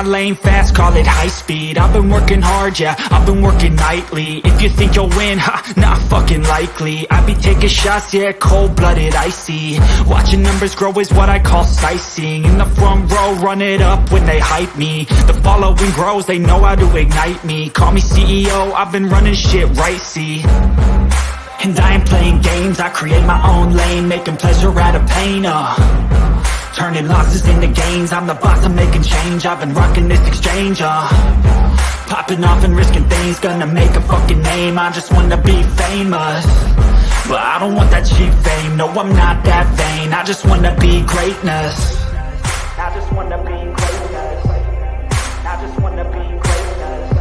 my lane fast, call it high speed. I've been working hard, yeah, I've been working nightly. If you think you'll win, ha, not fucking likely. I be taking shots, yeah, cold-blooded, icy. Watching numbers grow is what I call sightseeing. In the front row, run it up when they hype me. The following grows, they know how to ignite me. Call me CEO, I've been running shit right, see. And I ain't playing games, I create my own lane, making pleasure out of pain, turning losses into gains. I'm the boss, I'm making change. I've been rocking this exchange, popping off and risking things. Gonna make a fucking name. I just wanna be famous, but I don't want that cheap fame. No, I'm not that vain. I just wanna be greatness. I just wanna be greatness. I just wanna be greatness.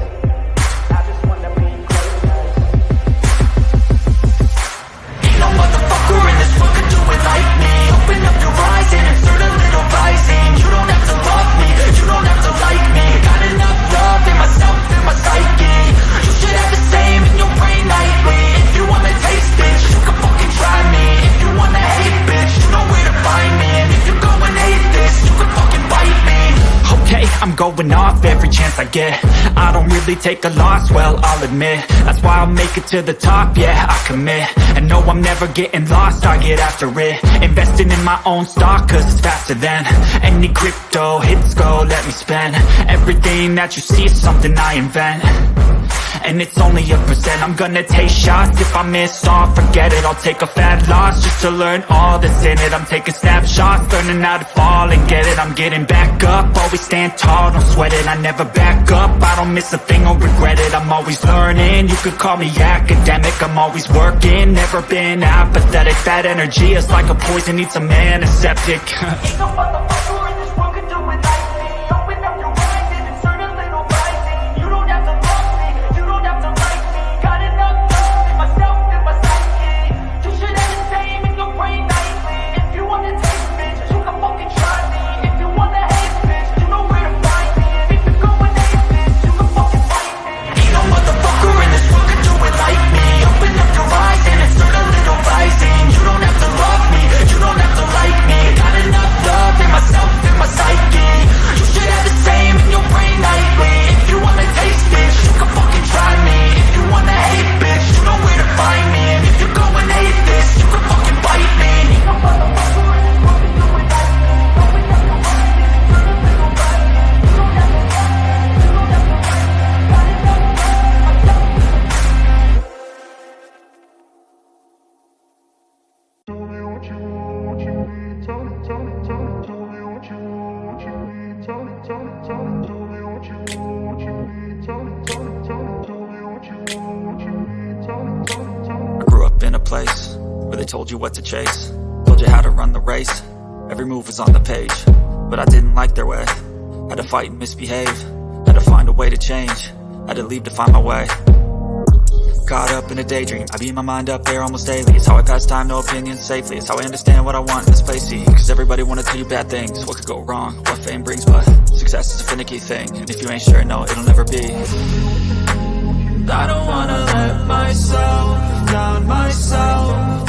I just wanna be greatness. Ain't no motherfucker in this world could do it like me. Open up your eyes and insert a little rising. You don't have to love me, you don't have to like me. Got enough love in myself, in my psyche. You should have the same in your brain nightly. If you wanna taste, bitch, you can fucking try me. If you wanna hate, bitch, you know where to find me. And if you go and hate this, you can fucking bite me. Okay, I'm going off every chance I get. I don't really take a loss, well, I'll admit. That's why I'll make it to the top, yeah, I commit. And no, I'm never getting lost, I get after it. Investing in my own stock, cause it's faster than any crypto hits go, let me spend. Everything that you see is something I invent, and it's only a percent. I'm gonna take shots, if I miss all, forget it. I'll take a fat loss just to learn all that's in it. I'm taking snapshots, learning how to fall and get it. I'm getting back up, always stand tall, don't sweat it. I never back up, I don't miss a thing or regret it. I'm always learning, you could call me academic. I'm always working, never been apathetic. That energy is like a poison, needs a antiseptic. Ain't no motherfucker in this world could do it like me. Open up your eyes and insert a little rising. You don't have to love me, you don't have to like me. Got enough love in myself, in my psyche. You should have the same in your brain nightly. If you wanna taste, bitch, you can fucking try me. If you wanna hate, bitch, you know where to find me. And if you go and hate this, you can fucking fight me. Ain't no motherfucker in this world could do it like me. Open up your eyes and insert a little rising. You don't have to love me, you don't have to like me. Got enough love in myself, in my psyche. You should have the same in your brain nightly. If you wanna taste, bitch, you can fucking try me. If you wanna hate, bitch, you know where to find me. And if you go and hate this, you can fucking bite me. Ain't no motherfucker in this world can do it like me. Open up your eyes and insert a little rising. You don't have to love me, you don't have to like me. Got enough love in myself. Tell me what you need. Tell me what you need. Tell me what you need. Tell me what you need. I grew up in a place where they told you what to chase, told you how to run the race. Every move was on the page, but I didn't like their way. Had to fight and misbehave, had to find a way to change, had to leave to find my way. Caught up in a daydream, I beat my mind up there almost daily. It's how I pass time, no opinions safely. It's how I understand what I want in this place, see. Cause everybody wanna tell you bad things, what could go wrong, what fame brings. But success is a finicky thing, and if you ain't sure, no, it'll never be. I don't wanna let myself down myself.